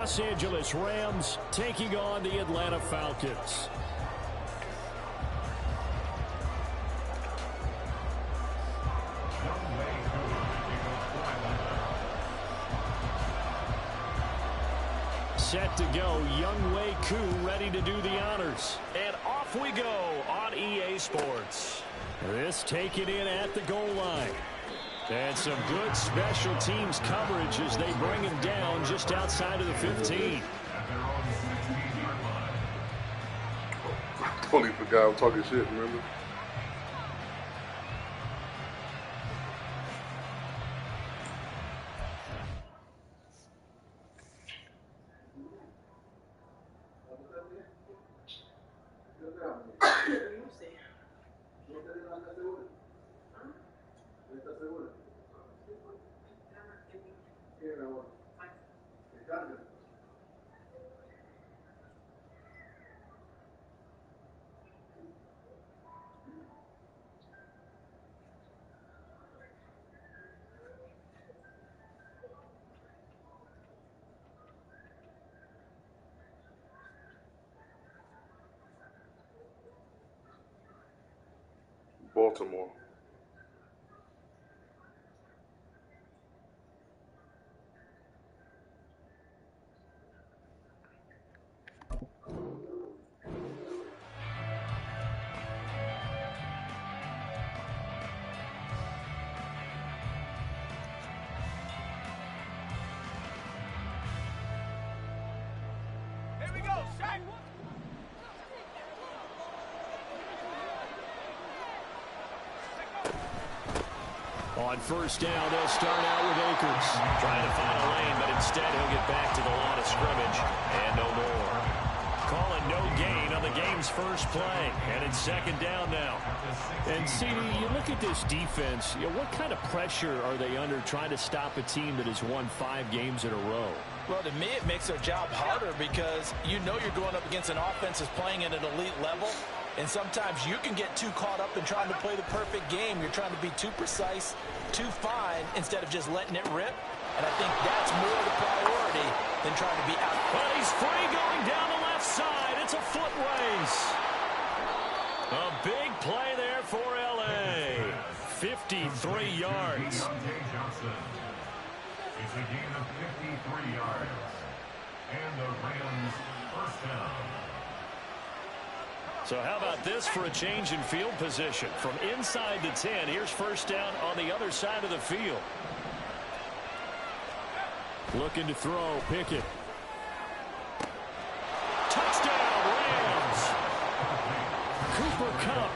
Los Angeles Rams taking on the Atlanta Falcons. Set to go, Younghoe Koo ready to do the honors. And off we go on EA Sports. This taken in at the goal line. And some good special teams coverage as they bring him down just outside of the 15. Totally forgot I'm talking shit, remember? Baltimore. Here we go, Shaq. On first down, they'll start out with Akers. Trying to find a lane, but instead he'll get back to the line of scrimmage. And no more. Calling no gain on the game's first play. And it's second down now. And, CD, you look at this defense, what kind of pressure are they under trying to stop a team that has won 5 games in a row? Well, to me, it makes their job harder because you know you're going up against an offense that's playing at an elite level. And sometimes you can get too caught up in trying to play the perfect game. You're trying to be too precise, too fine, instead of just letting it rip. And I think that's more the priority than trying to be out. But he's free going down the left side. It's a foot race. A big play there for L.A. 53 yards. It's a gain of 53 yards. And the Rams first down. So how about this for a change in field position? From inside the 10, here's first down on the other side of the field. Looking to throw, Pickett. Touchdown, Rams! Cooper Kupp,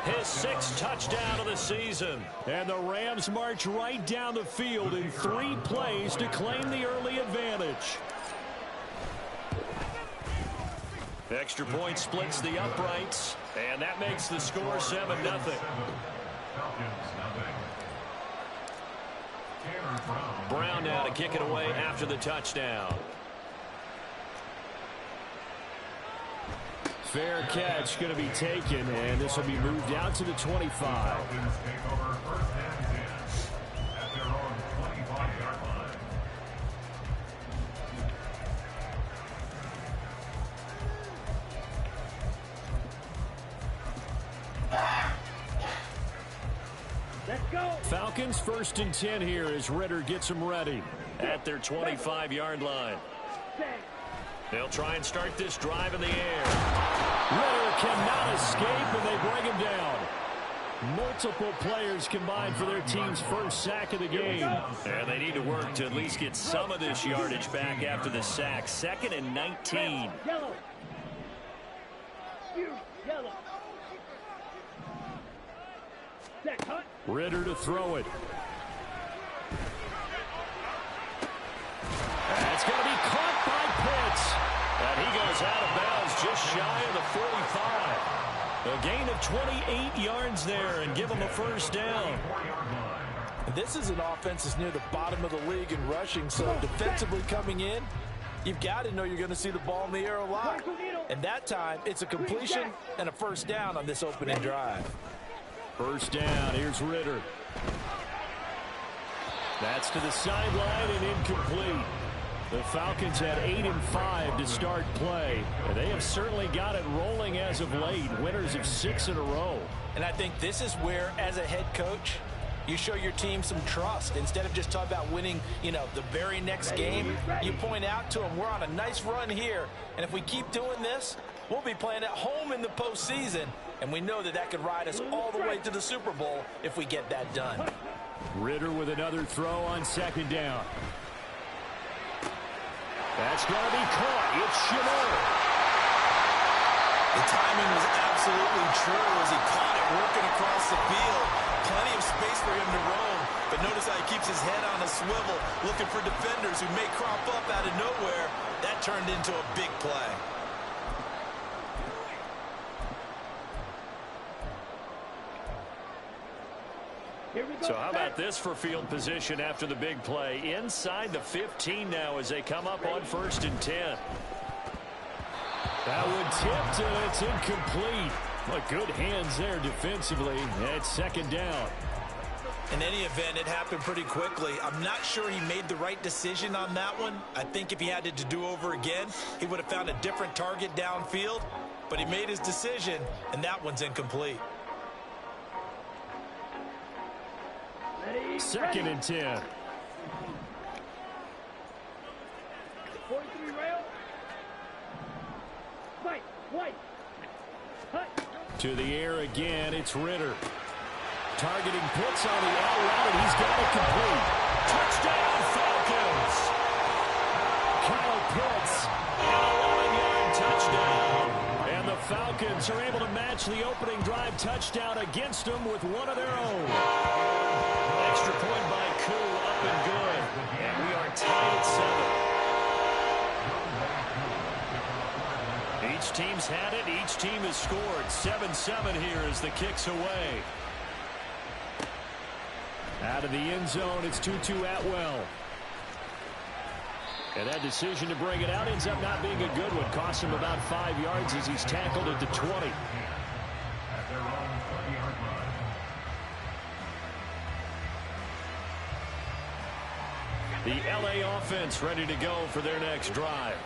his 6th touchdown of the season. And the Rams march right down the field in 3 plays to claim the early advantage. Extra point splits the uprights, and that makes the score 7-0. Brown now to kick it away after the touchdown. Fair catch going to be taken, and this will be moved out to the 25. Falcons 1st and 10 here as Ritter gets them ready at their 25-yard line. They'll try and start this drive in the air. Ritter cannot escape, and they bring him down. Multiple players combined for their team's first sack of the game. And they need to work to at least get some of this yardage back after the sack. 2nd and 19. Yellow. Ritter to throw it. That's going to be caught by Pitts. And he goes out of bounds just shy of the 45. A gain of 28 yards there and give him a first down. This is an offense that's near the bottom of the league in rushing, so defensively coming in, you've got to know you're going to see the ball in the air a lot. And that time, it's a completion and a first down on this opening drive. First down, here's Ritter. That's to the sideline and incomplete. The Falcons had 8-5 to start play. And they have certainly got it rolling as of late. Winners of 6 in a row. And I think this is where, as a head coach, you show your team some trust. Instead of just talking about winning, the very next game, you point out to them, we're on a nice run here. And if we keep doing this, we'll be playing at home in the postseason. And we know that that could ride us all the way to the Super Bowl if we get that done. Ritter with another throw on second down. That's going to be caught. It's Chanel. The timing was absolutely true as he caught it working across the field. Plenty of space for him to roam. But notice how he keeps his head on a swivel, looking for defenders who may crop up out of nowhere. That turned into a big play. So how about this for field position after the big play? Inside the 15 now as they come up on 1st and 10. That would tip and it's incomplete. But good hands there defensively. It's second down. In any event, it happened pretty quickly. I'm not sure he made the right decision on that one. I think if he had to do over again, he would have found a different target downfield. But he made his decision, and that one's incomplete. 2nd and 10. 43 rail. White. To the air again, it's Ritter. Targeting Pitts on the out route, and he's got it complete. Touchdown, Falcons! Kyle Pitts, an 11-yard touchdown. And the Falcons are able to match the opening drive touchdown against them with one of their own. Extra point by Koo, up and good. And we are tied at 7. Each team's had it. Each team has scored. 7-7 here as the kick's away. Out of the end zone, it's 2-2 Atwell. And that decision to bring it out ends up not being a good one. Cost him about 5 yards as he's tackled at the 20. At their own 30-yard line. The LA offense ready to go for their next drive.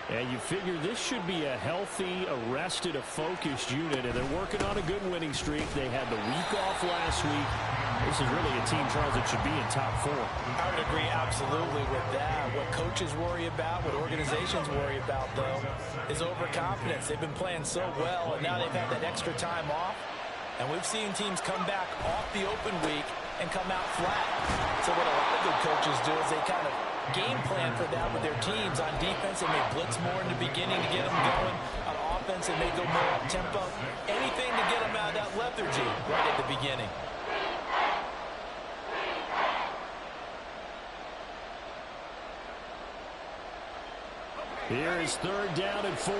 And you figure this should be a healthy, a rested, a focused unit. And they're working on a good winning streak. They had the week off last week. This is really a team, Charles, that should be in top 4. I would agree absolutely with that. What coaches worry about, what organizations worry about, though, is overconfidence. They've been playing so well, and now they've had that extra time off. And we've seen teams come back off the open week and come out flat. So what a lot of good coaches do is they kind of game plan for that with their teams. On defense, they may blitz more in the beginning to get them going. On offense, they may go more up-tempo. Anything to get them out of that lethargy right at the beginning. Here is 3rd down and 4.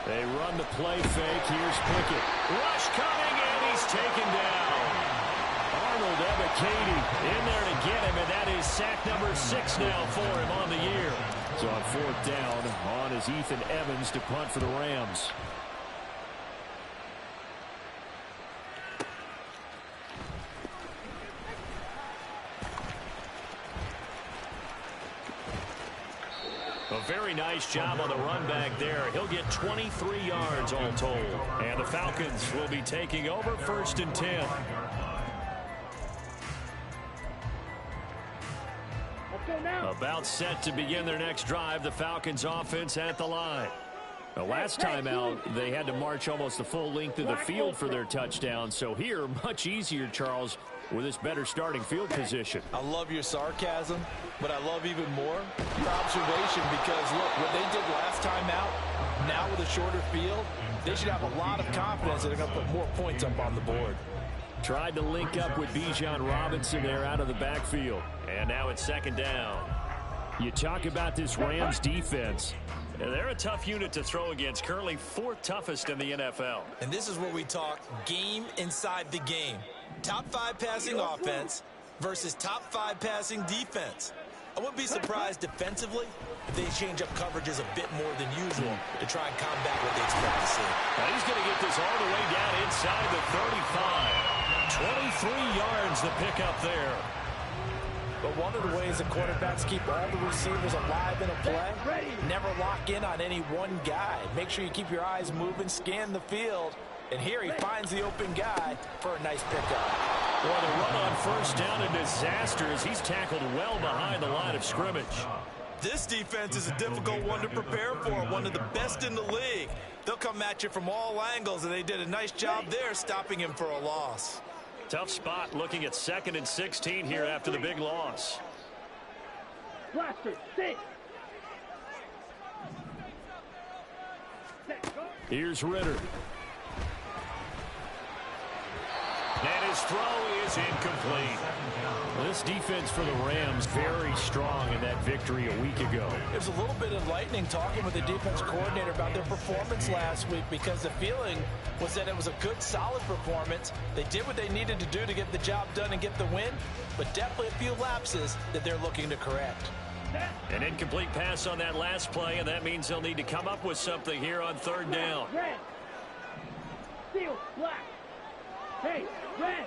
They run the play fake. Here's Pickett. Rush coming, and he's taken down. Arnold Ebiketie in there to get him, and that is sack number 6 now for him on the year. So on 4th down, on is Ethan Evans to punt for the Rams. A very nice job on the run back there. He'll get 23 yards all told. And the Falcons will be taking over 1st and 10. About set to begin their next drive. The Falcons offense at the line. The last time out, they had to march almost the full length of the field for their touchdown. So here, much easier, Charles, with this better starting field position. I love your sarcasm, but I love even more your observation because, look, what they did last time out, now with a shorter field, they should have a lot of confidence that they're going to put more points up on the board. Tried to link up with Bijan Robinson there out of the backfield. And now it's 2nd down. You talk about this Rams defense. They're a tough unit to throw against, currently 4th toughest in the NFL. And this is where we talk game inside the game. Top 5 passing offense versus top 5 passing defense. I wouldn't be surprised defensively if they change up coverages a bit more than usual to try and combat what they expect to see. Now he's going to get this all the way down inside the 35. 23 yards the pickup there. But one of the ways the quarterbacks keep all the receivers alive in a play, never lock in on any one guy. Make sure you keep your eyes moving, scan the field. And here he finds the open guy for a nice pickup. Well, the run on first down, a disaster as he's tackled well behind the line of scrimmage. This defense is a difficult one to prepare for, one of the best in the league. They'll come at you from all angles, and they did a nice job there stopping him for a loss. Tough spot looking at 2nd and 16 here after the big loss. Here's Ritter. And his throw is incomplete. This defense for the Rams very strong in that victory a week ago. It was a little bit enlightening talking with the defense coordinator about their performance last week, because the feeling was that it was a good, solid performance. They did what they needed to do to get the job done and get the win, but definitely a few lapses that they're looking to correct. An incomplete pass on that last play, and that means they'll need to come up with something here on 3rd down. Red. Steel, black. Hey, red.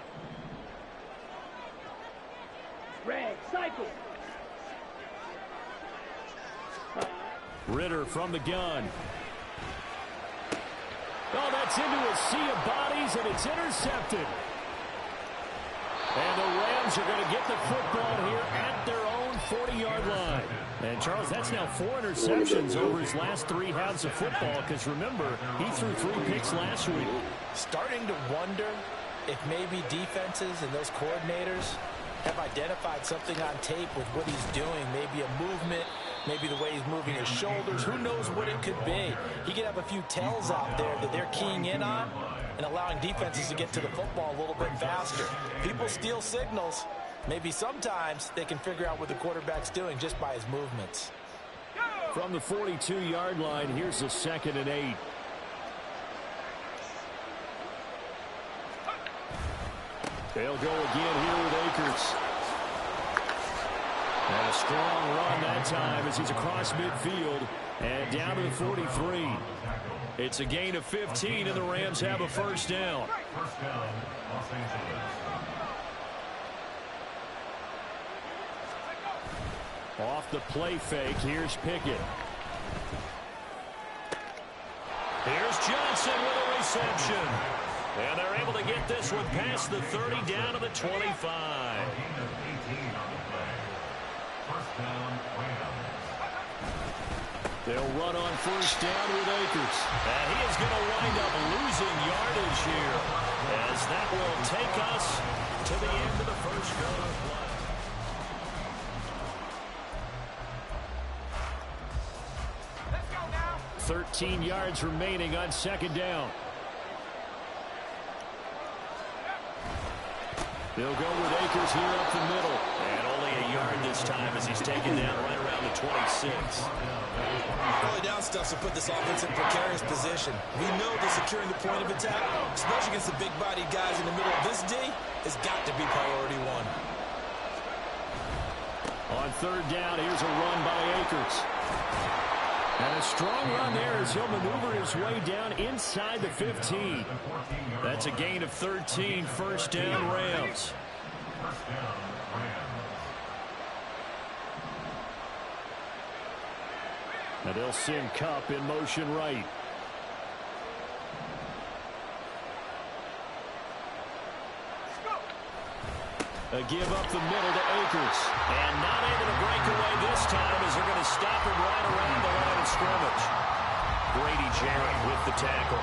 Red, cycle. Ritter from the gun. Oh, that's into a sea of bodies, and it's intercepted. And the Rams are going to get the football here at their own 40-yard line. And, Charles, that's now 4 interceptions over his last 3 halves of football, because, remember, he threw 3 picks last week. Starting to wonder if maybe defenses and those coordinators have identified something on tape with what he's doing. Maybe a movement, maybe the way he's moving his shoulders. Who knows what it could be? He could have a few tells out there that they're keying in on and allowing defenses to get to the football a little bit faster. People steal signals. Maybe sometimes they can figure out what the quarterback's doing just by his movements. From the 42-yard line, here's a 2nd and 8. They'll go again here with Akers. And a strong run that time as he's across midfield and down to the 43. It's a gain of 15, and the Rams have a 1st down. First down, Los Angeles. Off the play fake, here's Pickett. Here's Johnson with a reception. And they're able to get this one past the 30 down to the 25. They'll run on 1st down with Akers. And he is going to wind up losing yardage here, as that will take us to the end of the 1st quarter. 13 yards remaining on 2nd down. They'll go with Akers here up the middle. And only a yard this time as he's taken down right around the 26. Early down stuff to put this offense in precarious position. We know that securing the point of attack, especially against the big-bodied guys in the middle of this D, has got to be priority 1. On 3rd down, here's a run by Akers. And a strong run there as he'll maneuver his way down inside the 15. That's a gain of 13, 1st down Rams. And they'll send Kupp in motion right. A give up the middle to Akers. And not able to break away this time as they're going to stop him right around the line of scrimmage. Grady Jarrett with the tackle.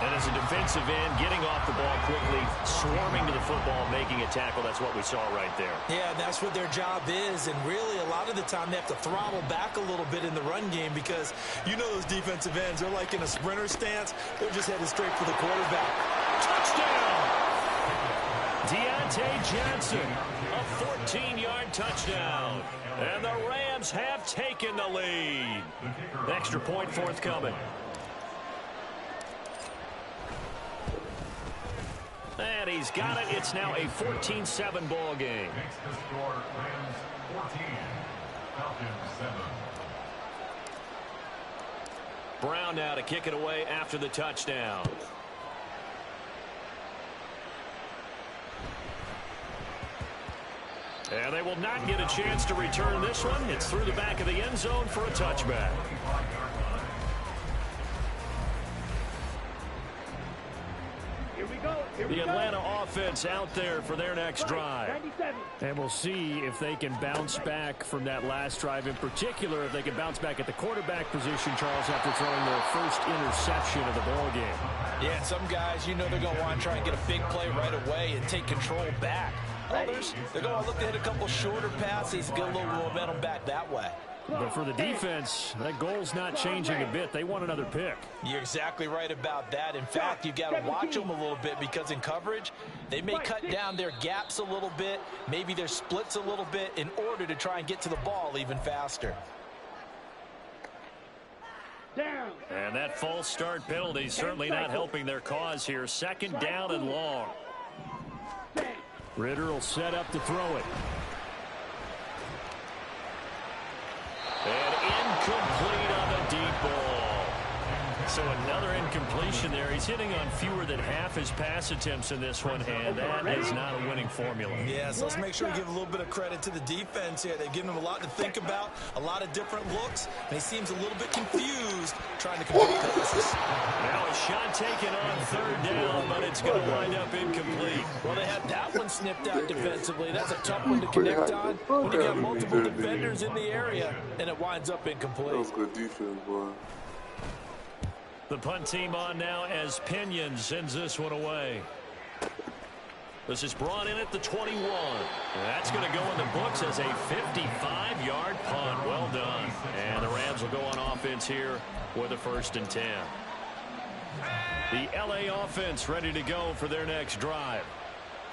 And as a defensive end, getting off the ball quickly, swarming to the football, making a tackle. That's what we saw right there. Yeah, that's what their job is. And really, a lot of the time, they have to throttle back a little bit in the run game, because you know those defensive ends, they're like in a sprinter stance. They're just headed straight for the quarterback. Touchdown! Deontay Johnson, a 14-yard touchdown. And the Rams have taken the lead. The extra point forthcoming. And he's got it. It's now a 14-7 ball game. Makes the score Rams 14, Falcons 7. Brown now to kick it away after the touchdown. And they will not get a chance to return this one. It's through the back of the end zone for a touchback. Here we go. The Atlanta offense out there for their next drive. 97. And we'll see if they can bounce back from that last drive. In particular, if they can bounce back at the quarterback position, Charles, after throwing their first interception of the ball game. Yeah, and some guys, you know they're going to want to try and get a big play right away and take control back. Others, they're going to look to hit a couple shorter passes, get a little momentum back that way. But for the defense, that goal's not changing a bit. They want another pick. You're exactly right about that. In fact, you've got to watch them a little bit because in coverage, they may cut down their gaps a little bit, maybe their splits a little bit in order to try and get to the ball even faster. Down. And that false start penalty certainly not helping their cause here. Second down and long. Ritter will set up to throw it. And incomplete on the deep ball. So another incompletion there. He's hitting on fewer than half his pass attempts in this one, and that is not a winning formula. Yeah, so let's make sure we give a little bit of credit to the defense here. They've given him a lot to think about, a lot of different looks, and he seems a little bit confused trying to complete passes. Now a shot taken on third down, but it's going to wind up incomplete. Well, they had that one snipped out defensively. That's a tough one to connect on when you got multiple defenders in the area, and it winds up incomplete. That was good defense, boy. The punt team on now as Pinion sends this one away. This is brought in at the 21. That's going to go in the books as a 55-yard punt. Well done. And the Rams will go on offense here with a 1st and 10. The LA offense ready to go for their next drive.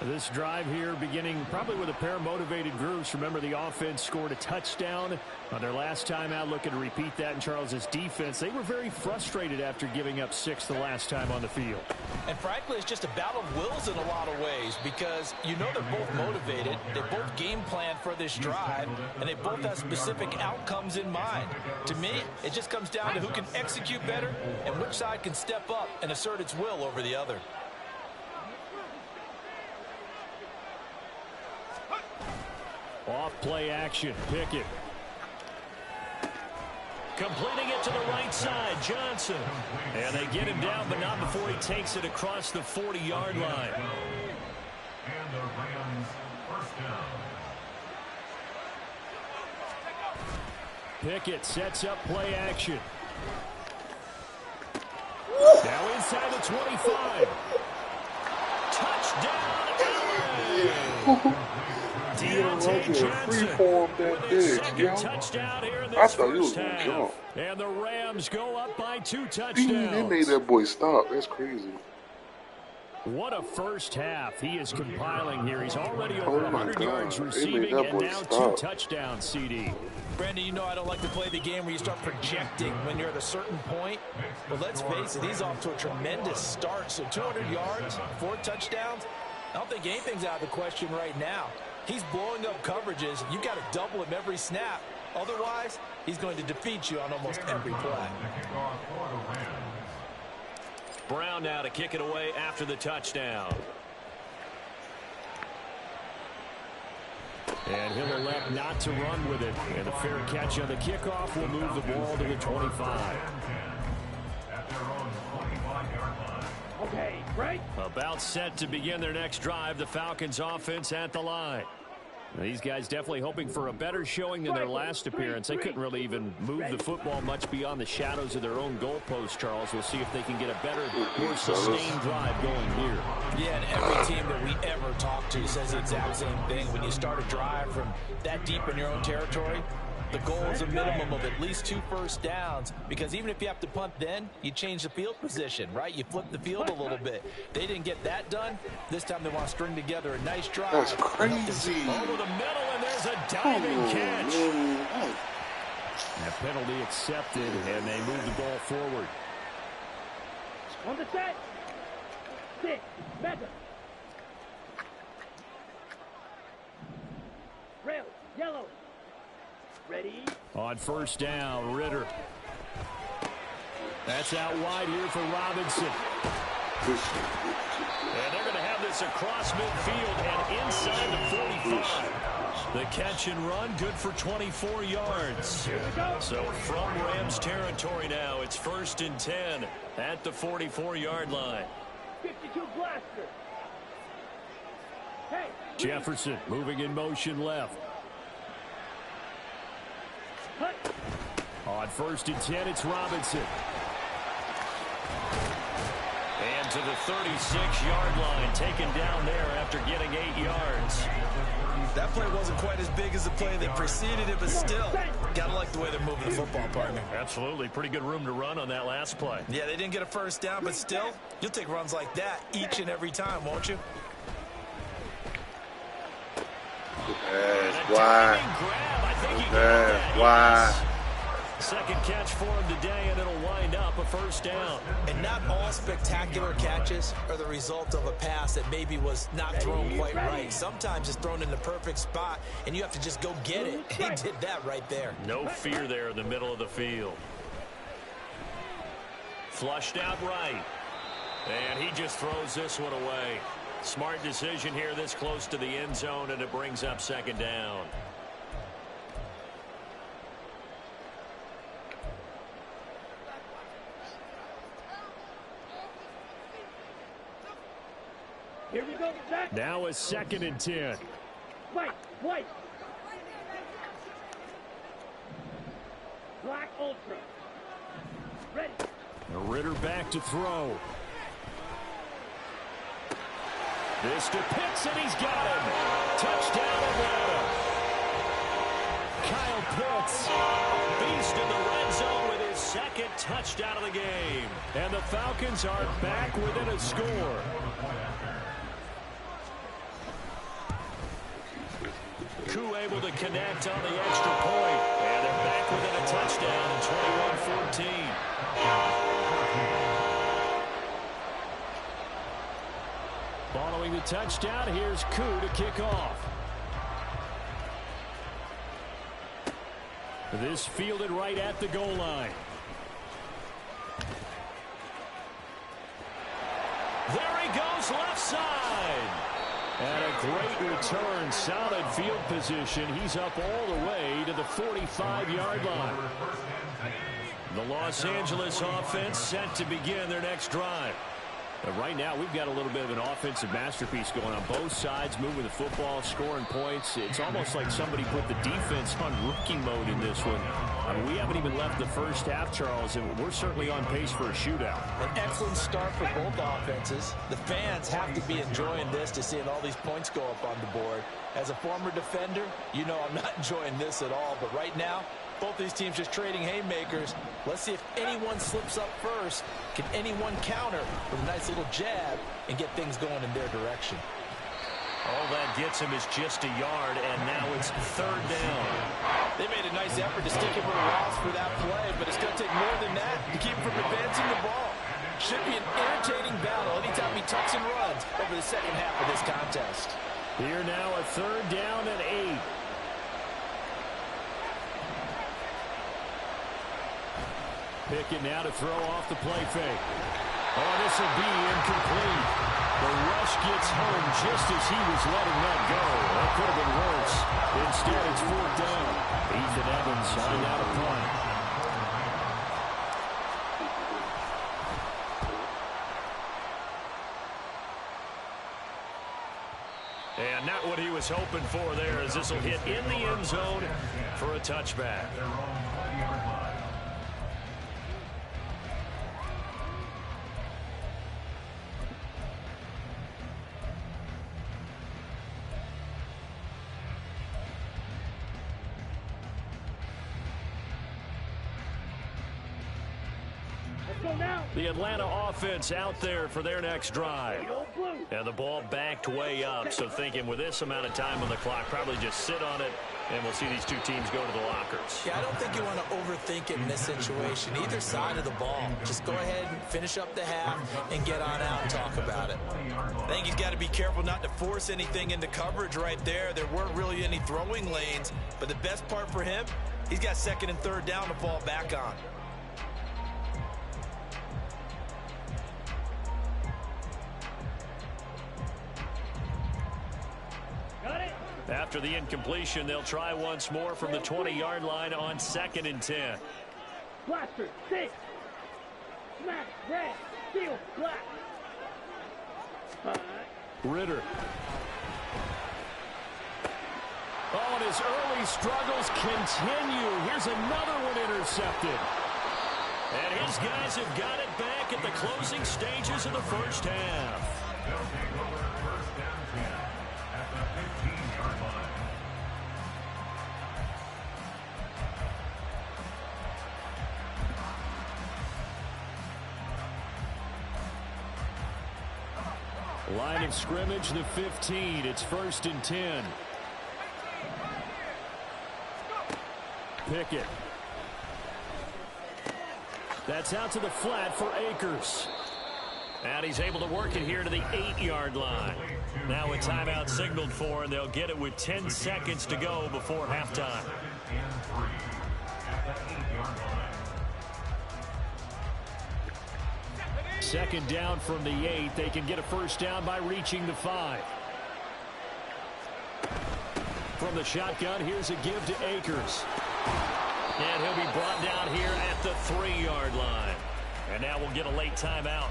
This drive here beginning probably with a pair of motivated groups. Remember, the offense scored a touchdown on their last time out. Looking to repeat that in Charles's defense. They were very frustrated after giving up 6 the last time on the field. And frankly, it's just a battle of wills in a lot of ways because you know they're both motivated. They both game plan for this drive, and they both have specific outcomes in mind. To me, it just comes down to who can execute better and which side can step up and assert its will over the other. Off play action. Pickett. Completing it to the right side. Johnson. And they get him down, but not before he takes it across the 40-yard line. And the Rams first down. Pickett sets up play action. Now inside the 25. Touchdown, LA! Deontay Johnson with his second touchdown here in this first half. And the Rams go up by 2 touchdowns. They made that boy stop. That's crazy. What a first half he is compiling here. He's already over 100 God. yards receiving and now stop. 2 touchdowns, CD. Brandon, you know I don't like to play the game where you start projecting when you're at a certain point. But let's face it, he's off to a tremendous start. So 200 yards, 4 touchdowns. I don't think anything's out of the question right now. He's blowing up coverages. You've got to double him every snap. Otherwise, he's going to defeat you on almost every play. Brown now to kick it away after the touchdown. And he'll elect not to run with it. And a fair catch on the kickoff will move the ball to the 25. Okay, right. About set to begin their next drive. The Falcons offense at the line. These guys definitely hoping for a better showing than their last appearance. They couldn't really even move the football much beyond the shadows of their own goalpost, Charles. We'll see if they can get a better, more sustained drive going here. Yeah, and every team that we ever talk to says the exact same thing. When you start a drive from that deep in your own territory, the goal is a minimum of at least 2 first downs, because even if you have to punt then, you change the field position, right? You flip the field a little bit. They didn't get that done. This time they want to string together a nice drive. That's crazy. Over the middle, and there's a diving catch. That penalty accepted, and they move the ball forward. On the set. 6. Better. Rail. Yellow. Ready? On first down, Ritter. That's out wide here for Robinson. And they're going to have this across midfield and inside the 45. The catch and run, good for 24 yards. So from Rams territory now, it's 1st and 10 at the 44-yard line. 52 blaster. Hey. Jefferson moving in motion left. On 1st and 10, it's Robinson. And to the 36-yard line, taken down there after getting 8 yards. That play wasn't quite as big as the play that preceded it, but still, gotta like the way they're moving the football, partner. Absolutely. Pretty good room to run on that last play. Yeah, they didn't get a first down, but still, you'll take runs like that each and every time, won't you? That's why. That's why. Second catch for him today, and it'll wind up a first down. And not all spectacular catches are the result of a pass that maybe was not thrown quite right. Sometimes it's thrown in the perfect spot, and you have to just go get it. He did that right there. No fear there in the middle of the field. Flushed out right. And he just throws this one away. Smart decision here this close to the end zone, and it brings up 2nd down. Here we go, Zach. Now it's 2nd and 10. White. Black Ultra. Ready. Ritter back to throw. This to Pitts, and he's got him. Touchdown, Atlanta. Kyle Pitts, beast in the red zone with his 2nd touchdown of the game. And the Falcons are back within a score. Koo able to connect on the extra point. And they're back within a touchdown at 21-14. Following the touchdown, here's Koo to kick off. This fielded right at the goal line. There he goes, left side. And a great return, solid field position. He's up all the way to the 45-yard line. The Los Angeles offense set to begin their next drive. But right now, we've got a little bit of an offensive masterpiece going on both sides, moving the football, scoring points. It's almost like somebody put the defense on rookie mode in this one. I mean, we haven't even left the first half, Charles, and we're certainly on pace for a shootout. An excellent start for both offenses. The fans have to be enjoying this to seeing all these points go up on the board. As a former defender, you know I'm not enjoying this at all. But right now, both these teams just trading haymakers. Let's see if anyone slips up first. Can anyone counter with a nice little jab and get things going in their direction? All that gets him is just a yard, and now it's 3rd down. They made a nice effort to stick him with a loss for that play, but it's going to take more than that to keep him from advancing the ball. Should be an entertaining battle anytime he tucks and runs over the second half of this contest. Here now a 3rd down and 8. Pickett now to throw off the play fake. Oh, this will be incomplete. The rush gets home just as he was letting that go. That could have been worse. Instead, it's 4th down. Ethan Evans signed out a punt. And not what he was hoping for there, as this will hit in the end zone for a touchback. The Atlanta offense out there for their next drive. And the ball backed way up, so thinking with this amount of time on the clock, probably just sit on it, and we'll see these two teams go to the lockers. Yeah, I don't think you want to overthink it in this situation. Either side of the ball. Just go ahead and finish up the half and get on out and talk about it. I think he's got to be careful not to force anything into coverage right there. There weren't really any throwing lanes, but the best part for him, he's got 2nd and 3rd down to fall back on. After the incompletion, they'll try once more from the 20-yard line on 2nd and 10. Blaster, 6. Smash, red, steal, black. Ritter. Oh, and his early struggles continue. Here's another one intercepted. And his guys have got it back at the closing stages of the first half. They'll take over 1st and 10 at the 15-yard line. Line of scrimmage, the 15. It's 1st and 10. Pickett. That's out to the flat for Akers. And he's able to work it here to the 8-yard line. Now a timeout signaled for, and they'll get it with 10 seconds to go before halftime. 2nd and 3 at the 8-yard line. 2nd down from the 8. They can get a first down by reaching the 5. From the shotgun, here's a give to Akers. And he'll be brought down here at the 3-yard line. And now we'll get a late timeout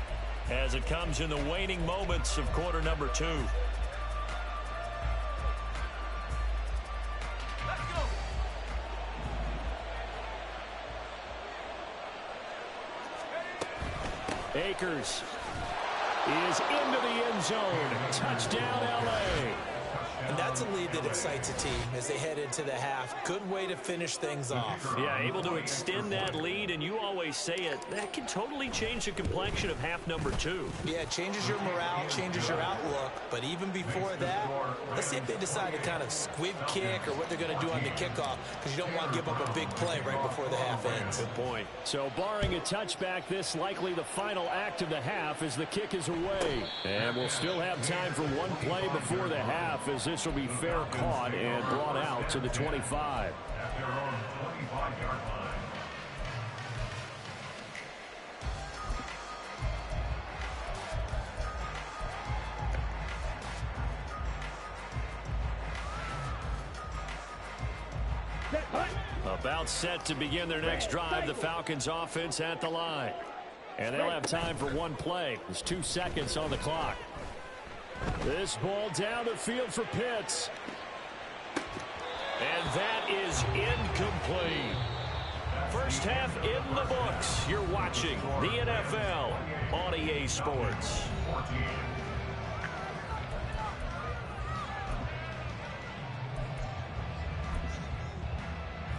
as it comes in the waning moments of quarter number 2. Akers is into the end zone. Touchdown, L.A. And that's a lead that excites a team as they head into the half. Good way to finish things off. Yeah, able to extend that lead, and you always say it, that can totally change the complexion of half number 2. Yeah, it changes your morale, changes your outlook. But even before that, let's see if they decide to kind of squib kick or what they're going to do on the kickoff, because you don't want to give up a big play right before the half ends. Good point. So barring a touchback, this likely the final act of the half as the kick is away. And we'll still have time for one play before the half as this will be fair caught and brought out to the 25. At their own 25-yard line. About set to begin their next drive, the Falcons offense at the line. And they'll have time for one play. There's 2 seconds on the clock. This ball down the field for Pitts. And that is incomplete. First half in the books. You're watching the NFL on EA Sports.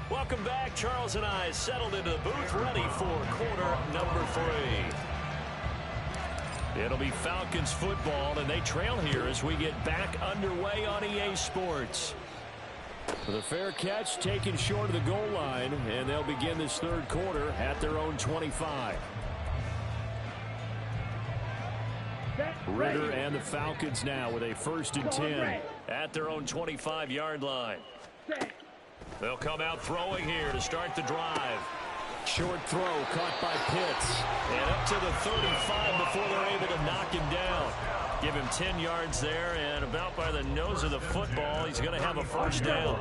Welcome back. Charles and I settled into the booth, ready for quarter number 3. It'll be Falcons football, and they trail here as we get back underway on EA Sports. The fair catch taken short of the goal line, and they'll begin this third quarter at their own 25. Ritter and the Falcons now with a 1st and 10 at their own 25-yard line. They'll come out throwing here to start the drive. Short throw caught by Pitts. And up to the 35 before they're able to knock him down. Give him 10 yards there, and about by the nose of the football, he's going to have a first down.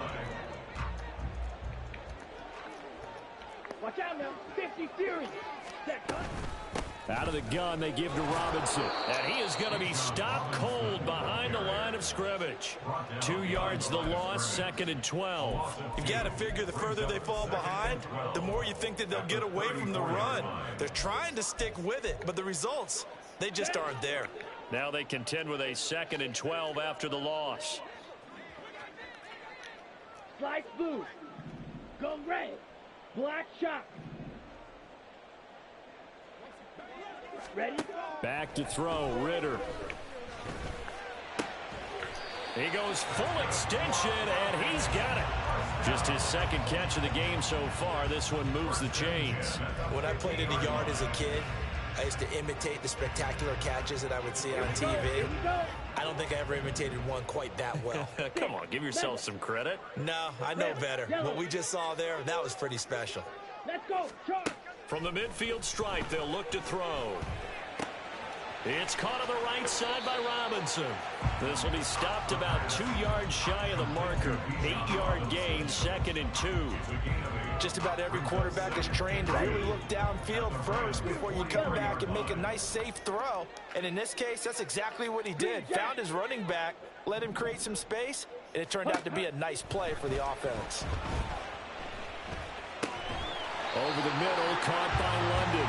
Watch out now. 50 Fury. Out of the gun, they give to Robinson. And he is going to be stopped cold behind the line of scrimmage. 2 yards the loss, 2nd and 12. You've got to figure the further they fall behind, the more you think that they'll get away from the run. They're trying to stick with it, but the results, they just aren't there. Now they contend with a 2nd and 12 after the loss. Slice blue. Go red. Black shot. Ready? Back to throw, Ritter. He goes full extension, and he's got it. Just his 2nd catch of the game so far. This one moves the chains. When I played in the yard as a kid, I used to imitate the spectacular catches that I would see on TV. I don't think I ever imitated one quite that well. Come on, give yourself some credit. No, I know better. What we just saw there, that was pretty special. Let's go, charge. From the midfield stripe, they'll look to throw. It's caught on the right side by Robinson. This will be stopped about 2 yards shy of the marker. 8-yard gain, 2nd and 2. Just about every quarterback is trained to really look downfield first before you come back and make a nice, safe throw. And in this case, that's exactly what he did. Found his running back, let him create some space, and it turned out to be a nice play for the offense. Over the middle, caught by London.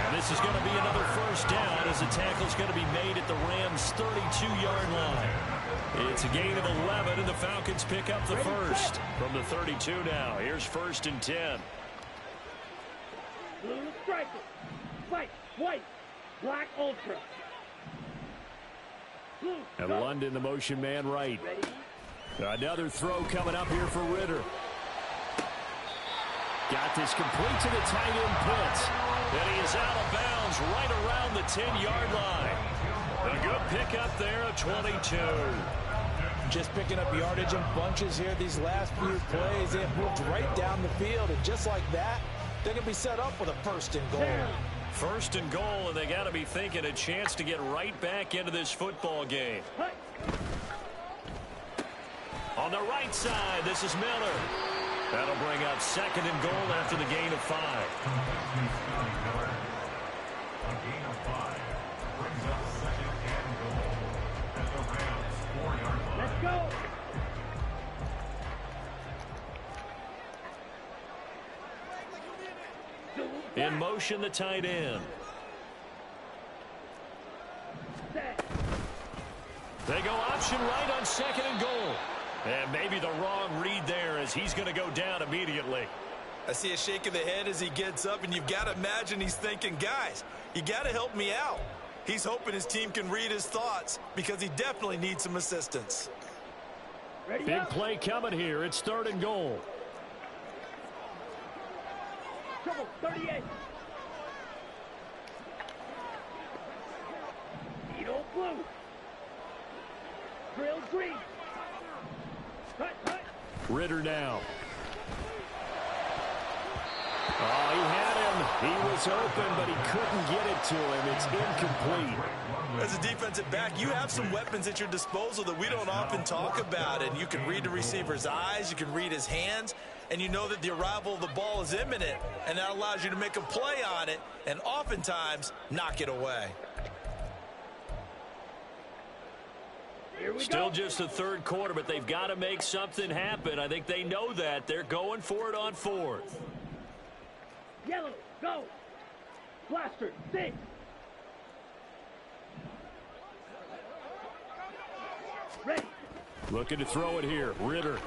And this is going to be another first down as the tackle's going to be made at the Rams' 32-yard line. It's a gain of 11, and the Falcons pick up the first. From the 32 now, here's 1st and 10. Blue striker. White. Black ultra. Blue. And London, the motion man right. Another throw coming up here for Ritter. Got this complete to the tight end Pitts. And he is out of bounds right around the 10-yard line. A good pickup there at 22. Just picking up yardage in bunches here these last few plays. They have moved right down the field, and just like that, they're going to be set up with a 1st and goal. 1st and goal, and they got to be thinking a chance to get right back into this football game. On the right side, this is Miller. That'll bring up 2nd and goal after the gain of 5. A gain of 5 brings up 2nd and goal at the Rams' 4-yard line. Let's go. In motion, the tight end. They go option right on 2nd and goal. And maybe the wrong read there as he's going to go down immediately. I see a shake of the head as he gets up, and you've got to imagine he's thinking, guys, you got to help me out. He's hoping his team can read his thoughts because he definitely needs some assistance. Big play coming here. It's 3rd and goal. Trouble, 38. Needle blue. Drill green. Cut. Ritter now. Oh, he had him. He was open, but he couldn't get it to him. It's incomplete. As a defensive back, you have some weapons at your disposal that we don't often talk about. And you can read the receiver's eyes, you can read his hands, and you know that the arrival of the ball is imminent. And that allows you to make a play on it and oftentimes knock it away. Still just the 3rd quarter, but they've got to make something happen. I think they know that. They're going for it on 4th. Yellow, go. Blaster, 6. Ready. Looking to throw it here. Ritter.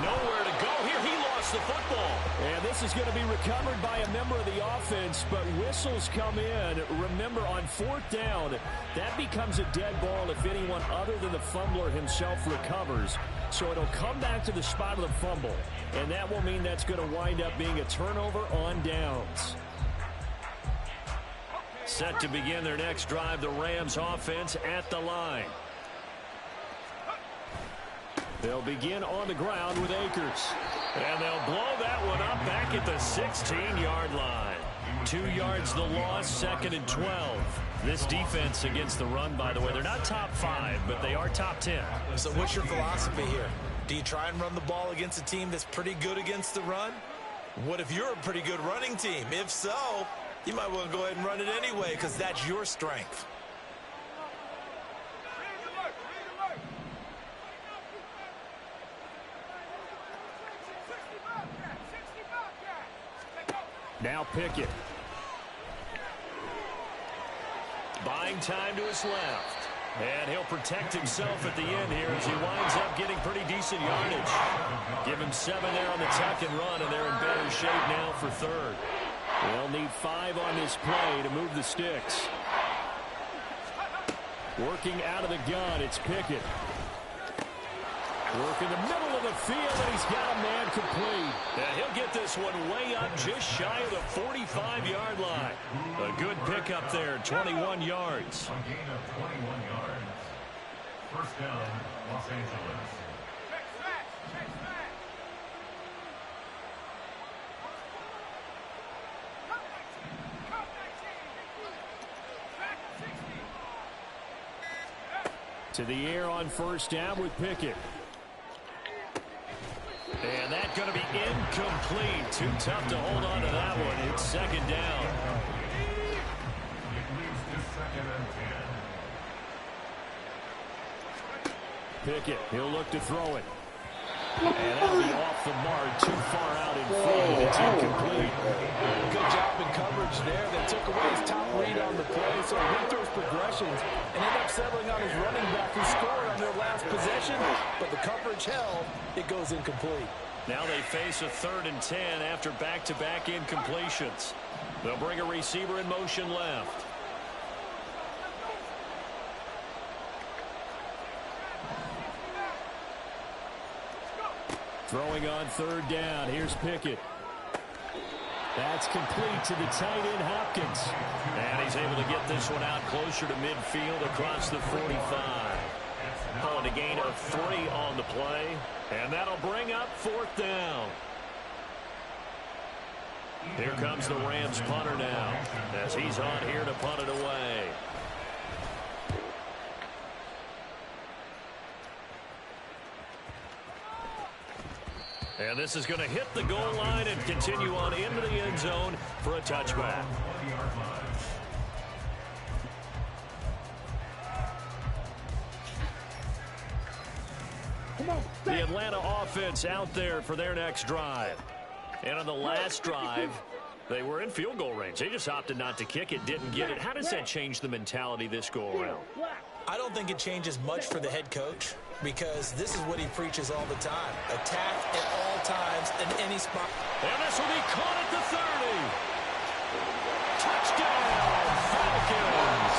Nowhere to go here. He lost the football. And this is going to be recovered by a member of the offense, but whistles come in. Remember, on 4th down, that becomes a dead ball if anyone other than the fumbler himself recovers. So it'll come back to the spot of the fumble, and that will mean that's going to wind up being a turnover on downs. Set to begin their next drive, the Rams offense at the line. They'll begin on the ground with Akers. And they'll blow that one up back at the 16-yard line. 2 yards the loss, 2nd and 12. This defense against the run, by the way, they're not top 5, but they are top 10. So what's your philosophy here? Do you try and run the ball against a team that's pretty good against the run? What if you're a pretty good running team? If so, you might want to go ahead and run it anyway because that's your strength. Now Pickett. Buying time to his left. And he'll protect himself at the end here as he winds up getting pretty decent yardage. Give him 7 there on the tuck and run, and they're in better shape now for 3rd. They'll need 5 on this play to move the sticks. Working out of the gun, it's Pickett. Work in the middle of the field, and he's got a man complete. And he'll get this one way up just shy of the 45-yard line. A good pickup there, 21 yards. A gain of 21 yards. First down, Los Angeles. To the air on first down with Pickett. And that's going to be incomplete. Too tough to hold on to that one. It's second down. Pickett, he'll look to throw it. And that'll be off the mark, too far out in field. It's incomplete. Good job in coverage there. They took away his top read on the play, so he went through his progressions and ended up settling on his running back who scored on their last possession, but the coverage held. It goes incomplete. Now they face a 3rd and 10 after back-to-back incompletions. They'll bring a receiver in motion left. Throwing on 3rd down. Here's Pickett. That's complete to the tight end, Hopkins. And he's able to get this one out closer to midfield across the 45. Calling a gain of 3 on the play. And that'll bring up 4th down. Here comes the Rams punter now, as he's on here to punt it away. And this is going to hit the goal line and continue on into the end zone for a touchback. The Atlanta offense out there for their next drive. And on the last drive, they were in field goal range. They just opted not to kick it, didn't get it. How does that change the mentality this go-around? I don't think it changes much for the head coach, because this is what he preaches all the time. Attack at all times in any spot. And this will be caught at the 30. Touchdown, Falcons.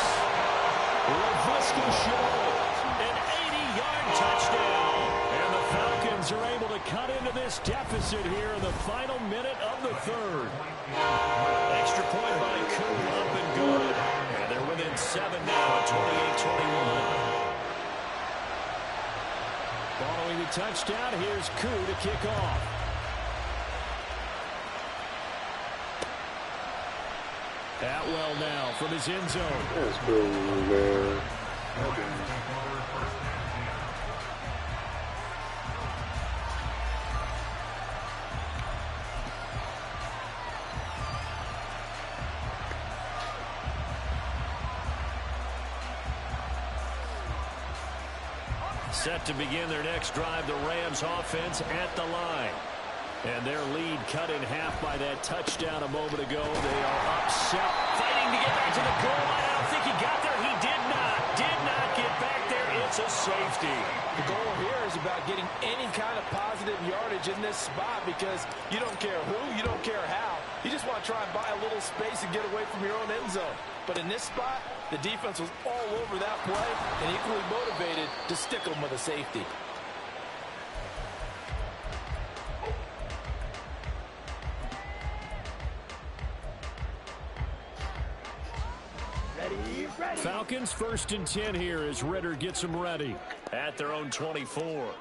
LaVisca Chenault, an 80-yard touchdown. And the Falcons are able to cut into this deficit here in the final minute of the 3rd. Extra point by Coon, up and good. And they're within 7 now at 28-21. Following the touchdown, here's Koo to kick off. Atwell now from his end zone. That's cool, man. Set to begin their next drive, the Rams offense at the line. And their lead cut in half by that touchdown a moment ago. They are upset, fighting to get back to the goal line. I don't think he got there. He did not get back there. It's a safety. The goal here is about getting any kind of positive yardage in this spot, because you don't care who, you don't care how. You just want to try and buy a little space and get away from your own end zone. But in this spot, the defense was all over that play and equally motivated to stick them with a safety. Falcons 1st and 10 here as Ritter gets them ready at their own 24.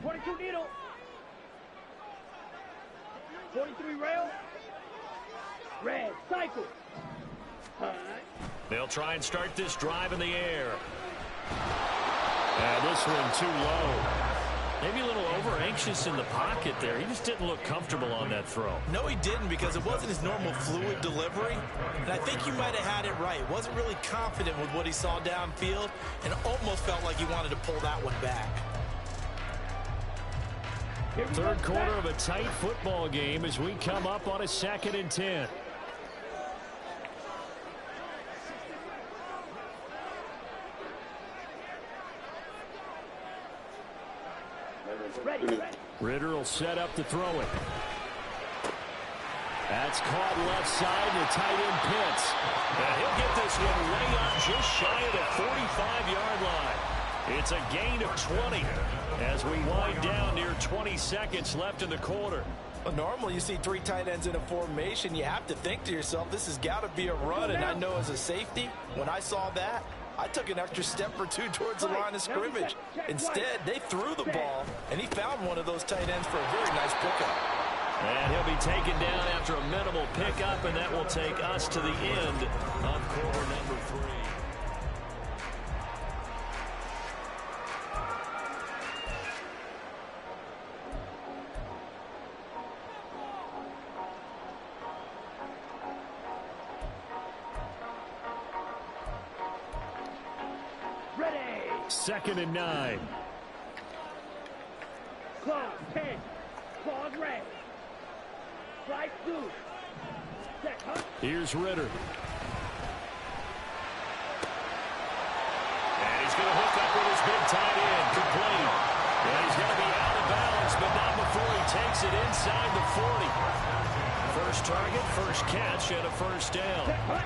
22 needle. 43 rail. Red cycle. They'll try and start this drive in the air. And this one too low. Maybe a little over-anxious in the pocket there. He just didn't look comfortable on that throw. No, he didn't, because it wasn't his normal fluid delivery. And I think you might have had it right. Wasn't really confident with what he saw downfield and almost felt like he wanted to pull that one back. 3rd quarter of a tight football game as we come up on a 2nd and 10. Ritter will set up to throw it. That's caught left side, and the tight end Pitts. And he'll get this one way up just shy of the 45-yard line. It's a gain of 20 as we wind down near 20 seconds left in the quarter. Well, normally you see 3 tight ends in a formation. You have to think to yourself, this has got to be a run. And I know as a safety, when I saw that, I took an extra step or 2 towards the line of scrimmage. Instead, they threw the ball, and he found one of those tight ends for a very nice pickup. And he'll be taken down after a minimal pickup, and that will take us to the end of quarter number 3. 2nd and 9. Clause 10. Clause red. Slide 2. Set, huh? Here's Ritter. And he's going to hook up with his big tight end. Complete. And he's going to be out of bounds, but not before he takes it inside the 40. First target, first catch, and a first down. Set, huh?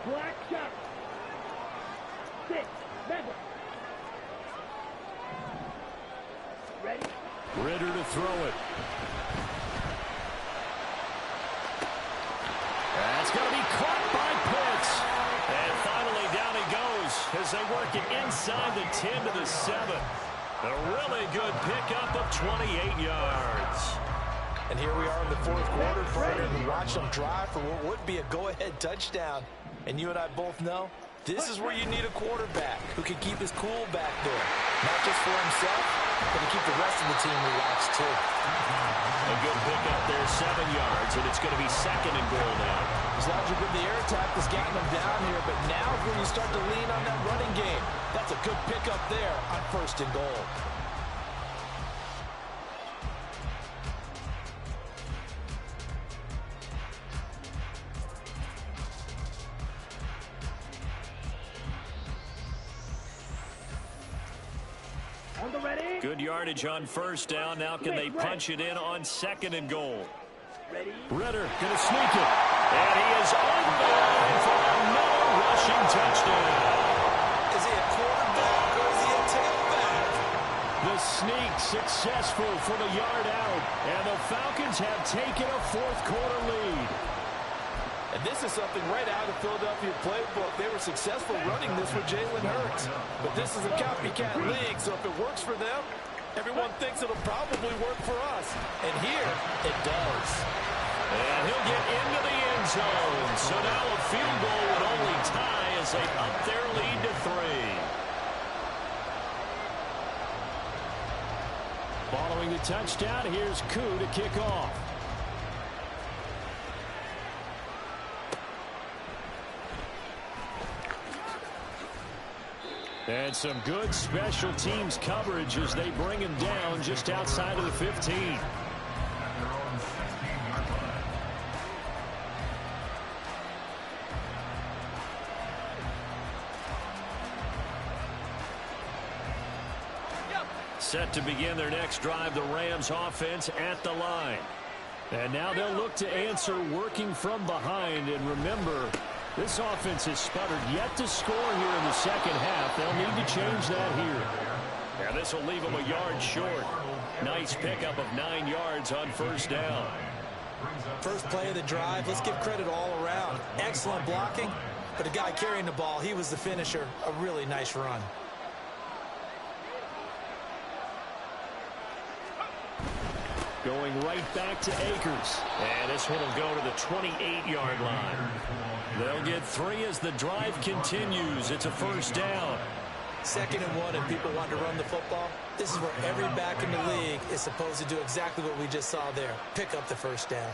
Black shot. 6. Member. Ready? Ritter to throw it. That's going to be caught by Pitts. And finally down he goes as they work it inside the 10 to the 7. A really good pickup of 28 yards. And here we are in the fourth quarter, Brandon, and watch them drive for what would be a go-ahead touchdown. And you and I both know this is where you need a quarterback who can keep his cool back there. Not just for himself, but to keep the rest of the team relaxed too. A good pickup there, 7 yards, and it's going to be 2nd and goal now. His logic with the air attack has gotten him down here, but now is when you start to lean on that running game. That's a good pickup there on 1st and goal. On the ready? Good yardage on 1st down. Now can they punch it in on 2nd and goal? Ready? Ritter going to sneak it. And he is on the line for another rushing touchdown. Is he a quarterback or is he a tailback? The sneak successful from a yard out. And the Falcons have taken a fourth quarter lead. And this is something right out of the Philadelphia playbook. They were successful running this with Jalen Hurts. But this is a copycat league, so if it works for them, everyone thinks it'll probably work for us. And here, it does. And he'll get into the end zone. So now a field goal would only tie as they up their lead to 3. Following the touchdown, here's Koo to kick off. And some good special teams coverage as they bring him down just outside of the 15. Set to begin their next drive, the Rams offense at the line. And now they'll look to answer working from behind. And remember, this offense has sputtered yet to score here in the second half. They'll need to change that here. And this will leave them a yard short. Nice pickup of 9 yards on 1st down. First play of the drive, let's give credit all around. Excellent blocking, but the guy carrying the ball, he was the finisher. A really nice run. Going right back to Akers. And this one will go to the 28-yard line. They'll get 3 as the drive continues. It's a 1st down. 2nd and 1, and people want to run the football. This is where every back in the league is supposed to do exactly what we just saw there. Pick up the 1st down.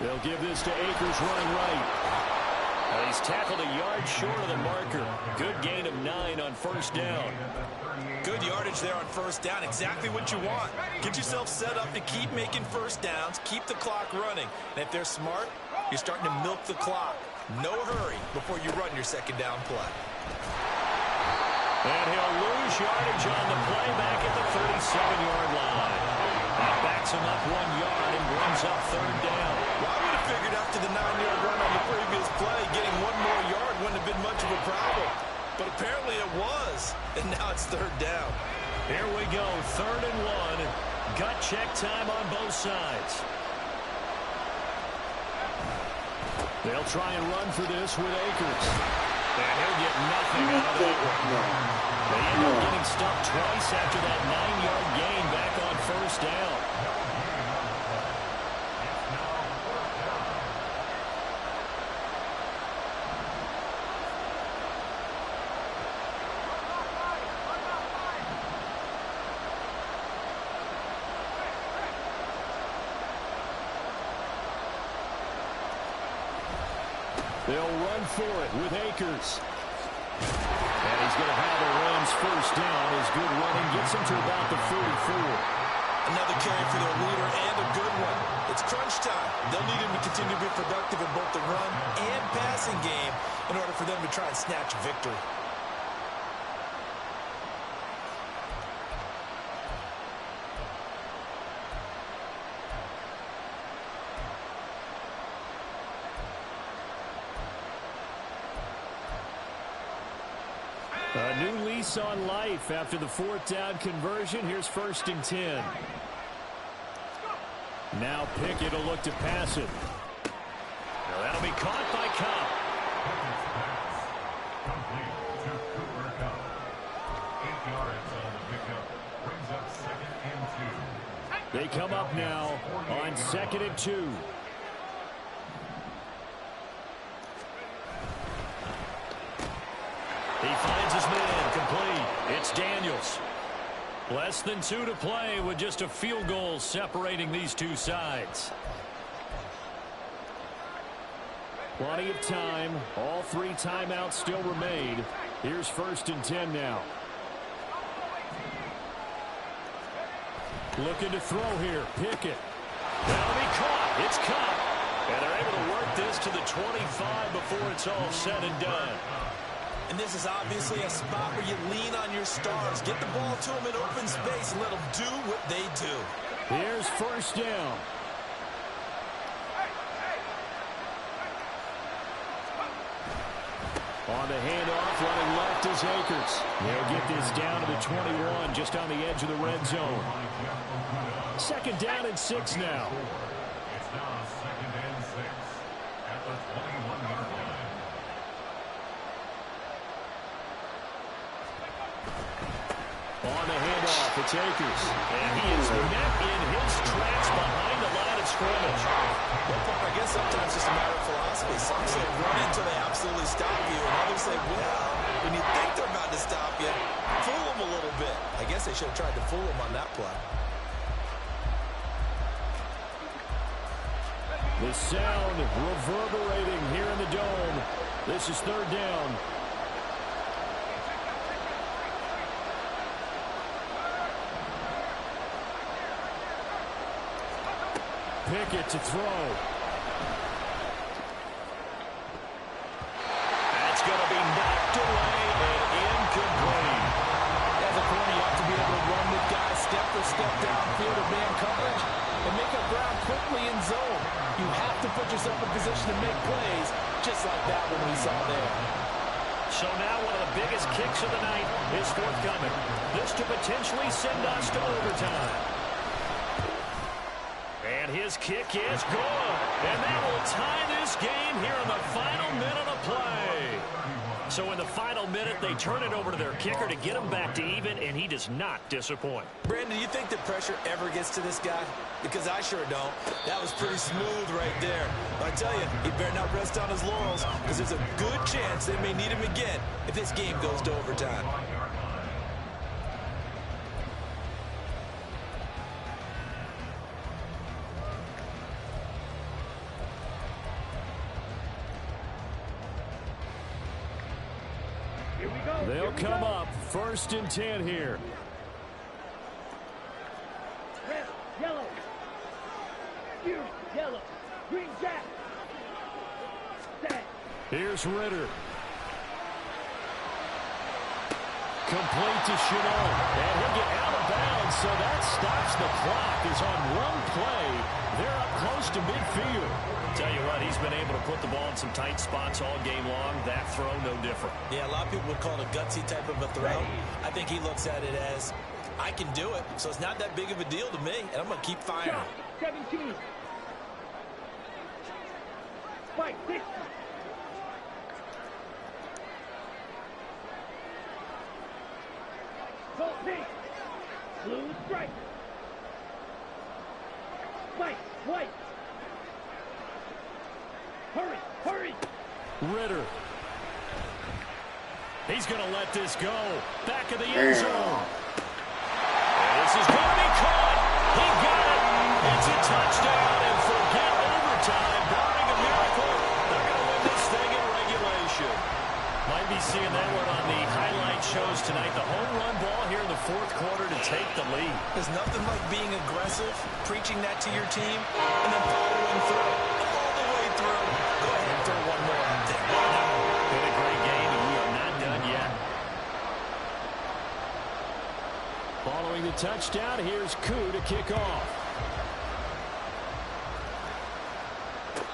They'll give this to Akers running right. And he's tackled a yard short of the marker. Good gain of 9 on 1st down. Good yardage there on 1st down. Exactly what you want. Get yourself set up to keep making 1st downs. Keep the clock running. And if they're smart, you're starting to milk the clock. No hurry before you run your 2nd down play. And he'll lose yardage on the play back at the 37-yard line. That backs him up 1 yard and brings up 3rd down. Well, I would have figured after the 9-yard run on the previous play, getting 1 more yard wouldn't have been much of a problem. But apparently it was, and now it's 3rd down. Here we go, 3rd and 1. Gut check time on both sides. They'll try and run for this with Akers. And he'll get nothing out of that one. They end up getting stuffed twice after that 9-yard gain back on 1st down. They'll run for it with Akers. And he's going to have the Rams first down. His good running gets him to about the 44. Another carry for their leader and a good one. It's crunch time. They'll need him to continue to be productive in both the run and passing game in order for them to try and snatch a victory. A new lease on life after the fourth down conversion. Here's 1st and 10. Now Pickett will look to pass it. Now that'll be caught by Cobb. Complete to Cooper Kupp. 8 yards on the pickup. Brings up 2nd and 2. They come up now on 2nd and 2. He finds his man complete. It's Daniels. Less than 2 to play with just a field goal separating these two sides. Plenty of time. All 3 timeouts still remain. Here's 1st and 10 now. Looking to throw here. Pickett. That'll be caught. It's caught. And they're able to work this to the 25 before it's all said and done. And this is obviously a spot where you lean on your stars. Get the ball to them in open space and let them do what they do. Here's 1st down. On the handoff, running left is Akers. They'll get this down to the 21, just on the edge of the red zone. 2nd down and 6 now. It's now 2nd and 6 at the 21-yard line. On the handoff, it's Akers. And he is met in his tracks behind the line of scrimmage. Well, Park, I guess sometimes it's just a matter of philosophy. Some say run until they absolutely stop you, and others say, well, when you think they're about to stop you, fool them a little bit. I guess they should have tried to fool them on that play. The sound reverberating here in the dome. This is 3rd down. Pickett to throw. That's going to be knocked away and incomplete. As a corner, you have to be able to run with guys step for step downfield of man coverage and make up ground quickly in zone. You have to put yourself in position to make plays, just like that one we saw there. So now one of the biggest kicks of the night is forthcoming. This to potentially send us to overtime. And his kick is good. And that will tie this game here in the final minute of play. So in the final minute, they turn it over to their kicker to get him back to even, and he does not disappoint. Brandon, do you think the pressure ever gets to this guy? Because I sure don't. That was pretty smooth right there. But I tell you, he better not rest on his laurels, because there's a good chance they may need him again if this game goes to overtime. They'll come up 1st and 10 here. Red, yellow. You, yellow. Green jack. Set. Here's Ritter. Complete to Chenault. And he'll get out of bounds, so that stops the clock. Is on one play. They're up close to midfield. Tell you what, he's been able to put the ball in some tight spots all game long. That throw, no different. Yeah, a lot of people would call it a gutsy type of a throw. I think he looks at it as, I can do it, so it's not that big of a deal to me, and I'm going to keep firing. 17. Fight 60. Go pink. Blue striker. Fight white. Hurry, hurry. Ritter. He's going to let this go. Back of the end zone. This is going to be caught. He got it. It's a touchdown, and forget overtime. Barring a miracle, they're going to win this thing in seeing that one on the highlight shows tonight. The home run ball here in the fourth quarter to take the lead. There's nothing like being aggressive, preaching that to your team, and then following through all the way through. Go ahead and throw one more out there. Been a great game, and we are not done yet. Following the touchdown, here's Koo to kick off.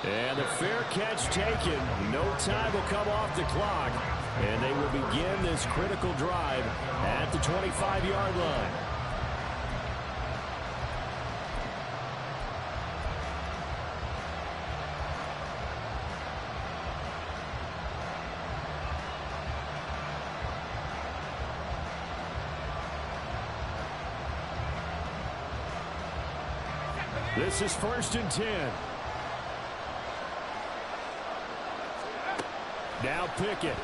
And the fair catch taken. No time will come off the clock. And they will begin this critical drive at the 25-yard line. This is 1st and 10. Now Pickett.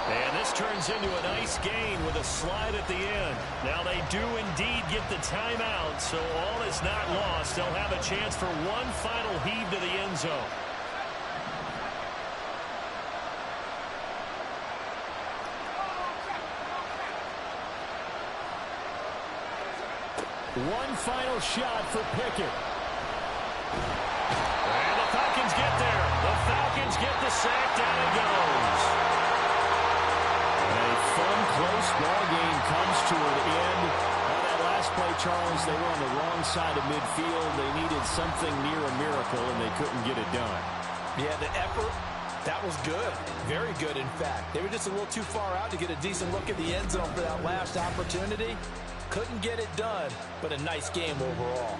And this turns into a nice gain with a slide at the end. Now they do indeed get the timeout, so all is not lost. They'll have a chance for one final heave to the end zone. One final shot for Pickett. And the Falcons get there. The Falcons get the sack. Down it goes. A fun, close ball game comes to an end. On that last play, Charles, they were on the wrong side of midfield. They needed something near a miracle, and they couldn't get it done. Yeah, the effort, that was good. Very good, in fact. They were just a little too far out to get a decent look at the end zone for that last opportunity. Couldn't get it done, but a nice game overall.